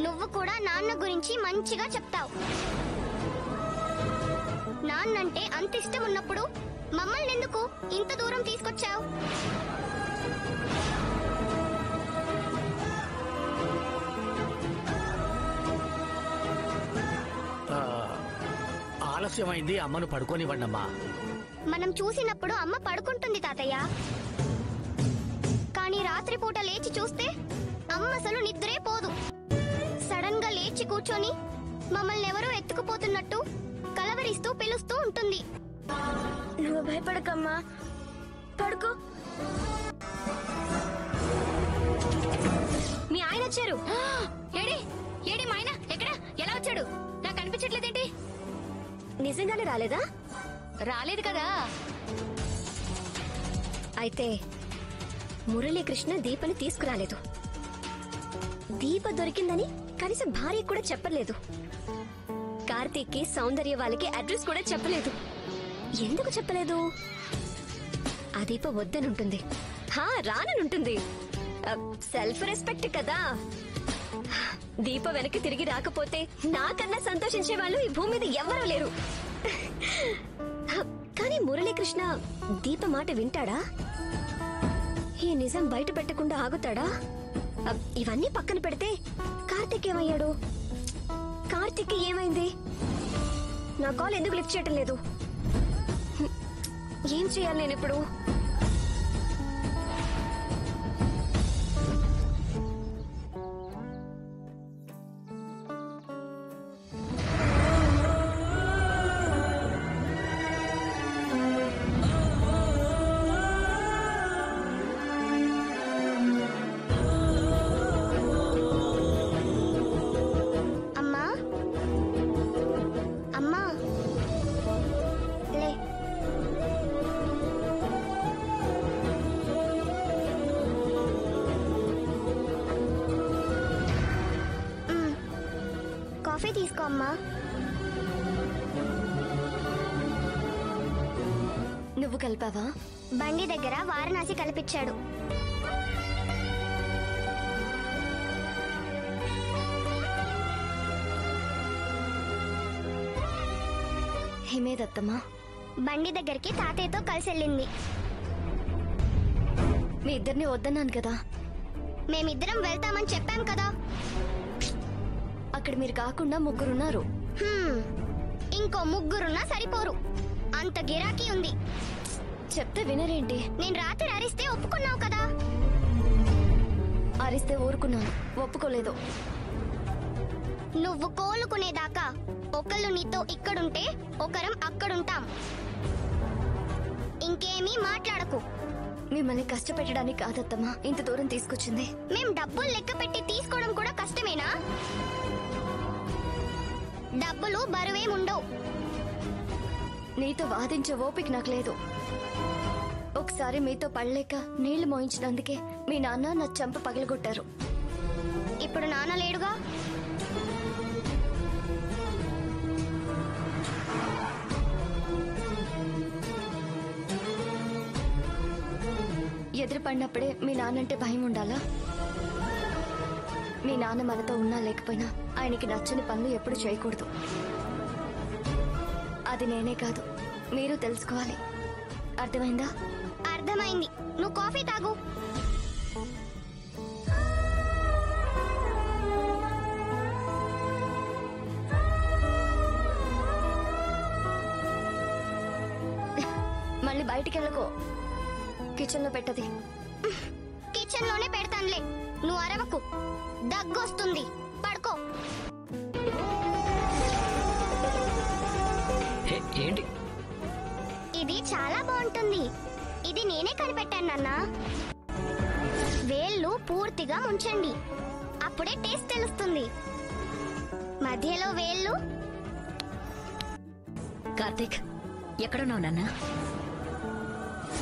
నువ్వు కూడా నాన్న గురించి మంచిగా చెప్తావు. నాన్నంటే అంత ఇష్టం ఉన్నప్పుడు మమ్మల్ని ఎందుకు ఇంత దూరం తీసుకొచ్చావు? ఆలస్యమైంది, అమ్మను పడుకోనివ్వండమ్మా. మనం చూసినప్పుడు అమ్మ పడుకుంటుంది తాతయ్య, కానీ రాత్రిపూట లేచి చూస్తే అమ్మ అసలు నిద్రే పోదు. సడన్ గా లేచి కూర్చొని మమ్మల్ని ఎవరో ఎత్తుకుపోతున్నట్టు కలవరిస్తూ పిలుస్తూ ఉంటుంది. నువ్వు భయపడకమ్మా, పడుకో. మీ ఆయన వచ్చారు. ఏడి ఏడి మా ఆయన ఎక్కడ, ఎలా వచ్చాడు? నాకు అనిపించట్లేదేంటి? నిజంగానే రాలేదా? రాలేదు కదా. అయితే మురళీకృష్ణ దీపని తీసుకురాలేదు. దీప దొరికిందని కనీసం భార్య కూడా చెప్పలేదు. కార్తీక్ కి సౌందర్య వాళ్ళకి అడ్రస్ కూడా చెప్పలేదు. ఎందుకు చెప్పలేదు? ఆ దీప వద్దనుంటుంది, రాననుంటుంది. సెల్ఫ్ రెస్పెక్ట్ కదా. దీప వెనక్కి తిరిగి రాకపోతే నాకన్నా సంతోషించే వాళ్ళు ఈ భూమి మీద ఎవ్వరూ లేరు. కానీ మురళీకృష్ణ దీప మాట వింటాడా? ఈ నిజం బయట పెట్టకుండా ఆగుతాడా? ఇవన్నీ పక్కన పెడితే కార్తీక్ ఏమయ్యాడు? కార్తీక్ ఏమైంది? నా కాల్ ఎందుకు లిఫ్ట్ చేయటం లేదు? ఏం చేయాలి నేను ఇప్పుడు? కాఫీ తీసుకో అమ్మా. నువ్వు కలిపావా? బండి దగ్గర వారణాసి కలిపించాడు. హిమేదత్తమ్మా బండి దగ్గరికి తాతయ్యతో కలిసి వెళ్ళింది. మీ ఇద్దరిని వద్దన్నాను కదా. మేమిద్దరం వెళ్తామని చెప్పాం కదా. అక్కడ మీరు కాకుండా ముగ్గురున్నారు. ఇంకో ముగ్గురున్నా సరిపోరు, అంత గిరాకీ ఉంది. చెప్తే వినరేంటి? నేను రాత్రి అరిస్తే ఒప్పుకున్నావు కదా. అరిస్తే ఊరుకున్నాను, ఒప్పుకోలేదు. నువ్వు కోలుకునేదాకా ఒకళ్ళు నీతో ఇక్కడుంటే ఒకరం అక్కడుంటాం. ఇంకేమీ మాట్లాడకు. మిమ్మల్ని కష్టపెట్టడానికి కాదత్తమ్మా ఇంత దూరం తీసుకొచ్చింది. మేం డబ్బులు లెక్క పెట్టి తీసుకోవడం కూడా కష్టమేనా? డబ్బులు బరువేముండవు. నీతో వాదించే ఓపిక నాకు లేదు. ఒకసారి మీతో పడలేక నీళ్లు మోయించినందుకే మీ నాన్న నా చెంప పగలగొట్టారు. ఇప్పుడు నాన్న లేడుగా. ఎదురుపడినప్పుడే మీ నాన్నంటే భయం ఉండాలా? మీ నాన్న మనతో ఉన్నా లేకపోయినా ఆయనకి నచ్చని పనులు ఎప్పుడు చేయకూడదు. అది నేనే కాదు, మీరు తెలుసుకోవాలి. అర్థమైందా? అర్థమైంది. నువ్వు కాఫీ తాగు. మళ్ళీ బయటికి వెళ్ళకో. కిచెన్ లో పెట్టది. కిచెన్ లోనే పెడతానులే, నువ్వు అరవకు. దగ్గొస్తుంది, పడుకో. ఏంటి ఇది? చాలా బాగుంటుంది. ఇది నేనే కనిపెట్టాను నాన్న. వేళ్ళు పూర్తిగా ముంచండి, అప్పుడే టేస్ట్ తెలుస్తుంది. మధ్యలో వేళ్ళు. కార్తీక్ ఎక్కడున్నావు నాన్న?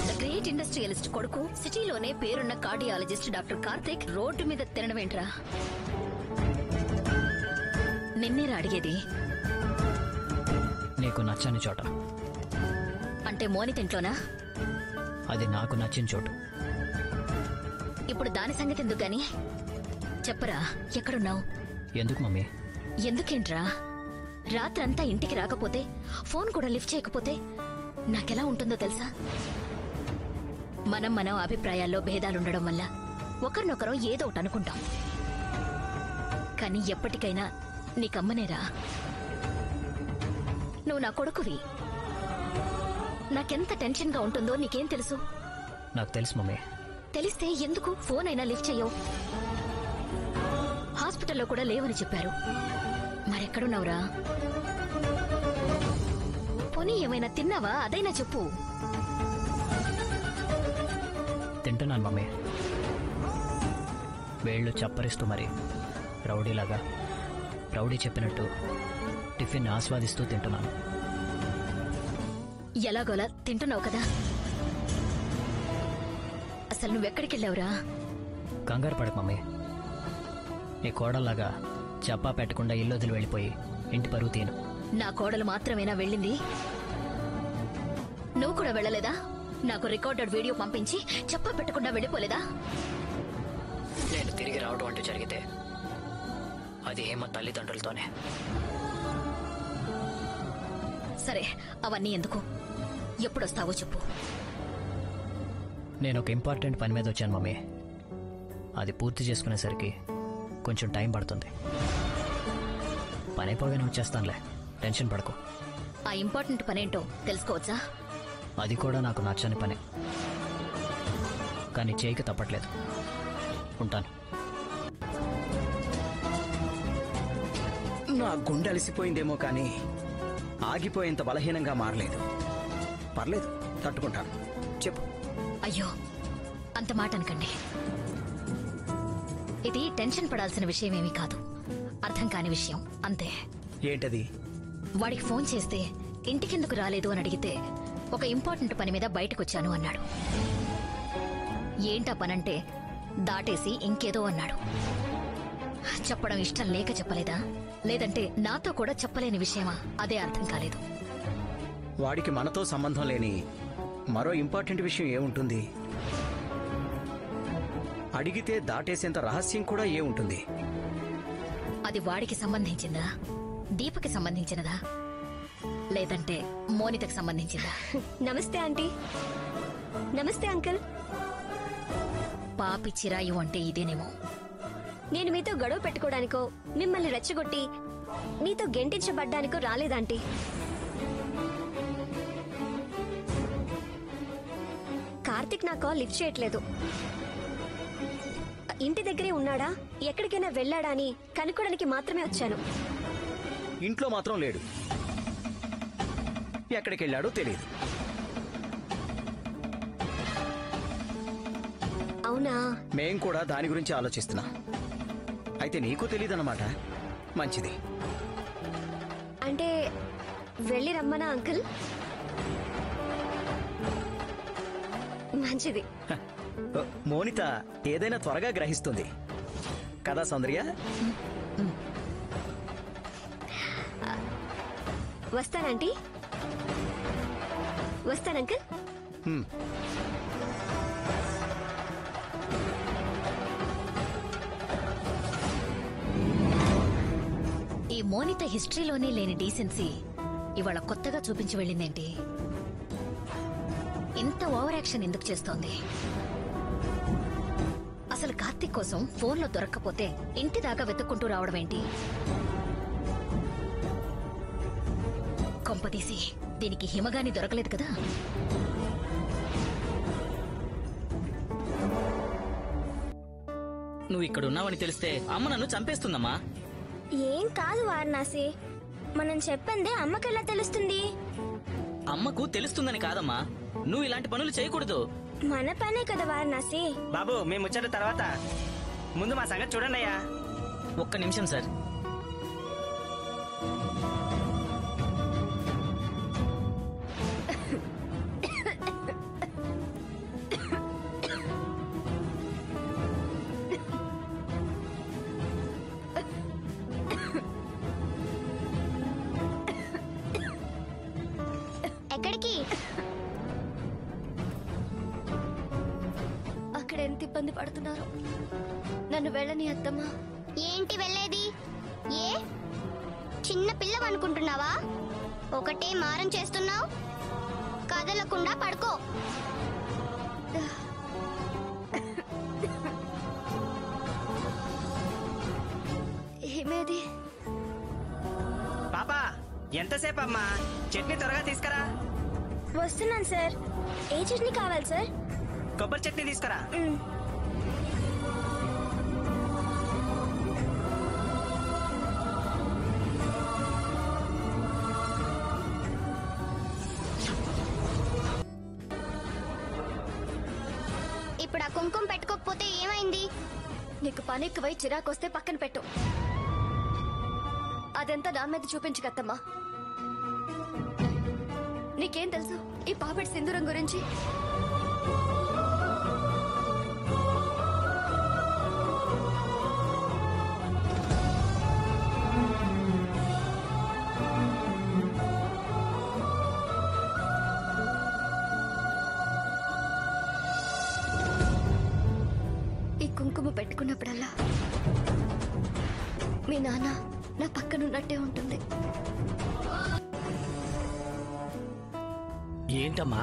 ద గ్రేట్ ఇండస్ట్రియలిస్ట్ కొడుకు, సిటీలోనే పేరున్న కార్డియాలజిస్ట్ డాక్టర్ కార్తీక్ రోడ్డు మీద తినడమేంట్రా? నిన్నేరా అడిగేది. నీకు నచ్చని చోట అంటే మోనితింట్లోనా? అది నాకు నచ్చిన చోటు. ఇప్పుడు దాని సంగతి ఎందుకు గాని చెప్పరా, ఎక్కడున్నావు? ఎందుకు మమ్మీ? ఎందుకేంట్రా? రాత్రంతా ఇంటికి రాకపోతే, ఫోన్ కూడా లిఫ్ట్ చేయకపోతే నాకెలా ఉంటుందో తెలుసా? మనం అభిప్రాయాల్లో భేదాలుండడం వల్ల ఒకరినొకరం ఏదో ఒకటి అనుకుంటాం. కానీ ఎప్పటికైనా నీకమ్మనేరా. నువ్వు నా కొడుకువి. నాకెంత టెన్షన్ గా ఉంటుందో నీకేం తెలుసు? నాకు తెలుసు మమ్మీ. తెలిస్తే ఎందుకు ఫోన్ అయినా లిఫ్ట్ చెయ్యవు? హాస్పిటల్లో కూడా లేవని చెప్పారు. మరెక్కడున్నావురా? పోనీ ఏమైనా తిన్నావా? అదైనా చెప్పు. తింటున్నాను మమ్మీ. వేళ్ళు చప్పరిస్తూ మరి రౌడీలాగా, రౌడీ చెప్పినట్టు టిఫిన్ ఆస్వాదిస్తూ తింటున్నాను. ఎలాగోలా తింటున్నావు కదా. అసలు నువ్వెక్కడికెళ్ళావురా? కంగారు పడకు మమ్మీ. నీ కోడల్లాగా చెప్పా పెట్టకుండా ఇల్లు వదిలి వెళ్ళిపోయి ఇంటి పరువు తీను. నా కోడలు మాత్రమేనా వెళ్ళింది? నువ్వు కూడా వెళ్ళలేదా? నాకు రికార్డెడ్ వీడియో పంపించి చెప్పా పెట్టకుండా వెళ్ళిపోలేదా? నేను తిరిగి రావడం అంటూ జరిగితే అది హేమ తల్లిదండ్రులతోనే. సరే, అవన్నీ ఎందుకు? ఎప్పుడొస్తావో చెప్పు. నేను ఒక ఇంపార్టెంట్ పని మీద వచ్చాను మమ్మీ. అది పూర్తి చేసుకునేసరికి కొంచెం టైం పడుతుంది. పని అయిపోగానే వచ్చేస్తానులే, టెన్షన్ పడకు. ఆ ఇంపార్టెంట్ పనేంటో తెలుసుకోవచ్చా? అది కూడా నాకు నచ్చని పనే, కానీ చేయక తప్పట్లేదు. ఉంటాను. నా గుండె అలసిపోయిందేమో కానీ ఆగిపోయేంత బలహీనంగా మారలేదు. పర్లేదు, తట్టుకుంటాను. చెప్పు. అయ్యో, అంత మాట అనకండి. ఇది టెన్షన్ పడాల్సిన విషయమేమీ కాదు. అర్థం కాని విషయం అంతే. ఏంటది? వాడికి ఫోన్ చేస్తే ఇంటికెందుకు రాలేదు అని అడిగితే ఒక ఇంపార్టెంట్ పని మీద బయటకొచ్చాను అన్నాడు. ఏంటా పనంటే దాటేసి ఇంకేదో అన్నాడు. చెప్పడం ఇష్టం లేక చెప్పలేదా, లేదంటే నాతో కూడా చెప్పలేని విషయమా? అదే అర్థం కాలేదు. వాడికి మనతో సంబంధం లేని మరో ఇంపార్టెంట్ విషయం ఏముంటుంది? అడిగితే దాటేసేంత రహస్యం కూడా ఏముంటుంది? అది వాడికి సంబంధించిందా, దీపకి సంబంధించినదా, లేదంటే మోనితకి సంబంధించిందా? నమస్తే ఆంటీ. నమస్తే అంకుల్. పాపి చిరాయు అంటే ఇదేనేమో. నేను మీతో గొడవ పెట్టుకోవడానికో, మిమ్మల్ని రెచ్చగొట్టి మీతో గెంటించబడ్డానికో రాలేదాంటీ. కార్తిక్ నా కాల్ లిఫ్ట్ చేయట్లేదు. ఇంటి దగ్గరే ఉన్నాడా, ఎక్కడికైనా వెళ్ళాడా అని కనుక్కోడానికి మాత్రమే వచ్చాను. ఇంట్లో మాత్రం లేడు. ఎక్కడికెళ్ళాడో తెలియదు. అవునా? మేం కూడా దాని గురించి ఆలోచిస్తున్నా. అయితే నీకు తెలియదన్నమాట. మంచిది. అంటే వెళ్ళి రమ్మనా అంకుల్? మంచిది. మోనిత ఏదైనా త్వరగా గ్రహిస్తుంది కదా సౌందర్య? వస్తానంటీ. వస్తానంకుల్. హ్మ్. ఈ మోనిత హిస్టరీలోనే లేని డీసెన్సీ ఇవాళ కొత్తగా చూపించి వెళ్ళిందేంటి? ఇంత ఓవర్ యాక్షన్ ఎందుకు చేస్తోంది? అసలు కార్తీక్ కోసం ఫోన్లో దొరక్కపోతే ఇంటి దాకా వెతుక్కుంటూ రావడం ఏంటి? కొంపదీసి దీనికి హిమగాని దొరకలేదు కదా? నువ్వు ఇక్కడున్నావని తెలిస్తే అమ్మ నన్ను చంపేస్తుందమ్మా. ఏం కాదు వారణాసి, మనం చెప్పిందే అమ్మకెలా తెలుస్తుంది? అమ్మకు తెలుస్తుందని కాదమ్మా, నువ్వు ఇలాంటి పనులు చేయకూడదు. మన పనే కదా వారణాసి. బాబు మేము వచ్చారు తర్వాత ముందు మా సంగతి చూడండి అయ్యా. ఒక్క నిమిషం సార్. ఎక్కడికి? అక్కడ ఎంత ఇబ్బంది పడుతున్నారు. నన్ను వెళ్ళని అత్తమ్మా. ఏంటి వెళ్ళేది? ఏ చిన్న పిల్లవనుకుంటున్నావా? ఒకటే మారం చేస్తున్నావు. కదలకుండా పడుకో. ఏమేది? పాపా ఎంతసేపు అమ్మా? చట్నీ త్వరగా తీసుకురా. వస్తున్నాను సార్. ఏ చట్నీ కావాలి సార్? కొబ్బరి చట్నీ తీసుకురా. ఇప్పుడు ఆ కుంకుమ పెట్టుకోకపోతే ఏమైంది? నీకు పని ఎక్కువై చిరాకొస్తే పక్కన పెట్టు. అదంతా నా మీద చూపించగత్తమ్మా. నీకేం తెలుసు ఈ పాపిడి సింధూరం గురించి? ఈ కుంకుమ పెట్టుకున్నప్పుడల్లా మీ నాన్న నా పక్కనున్నట్టే ఉంటుంది. ఏంటమ్మా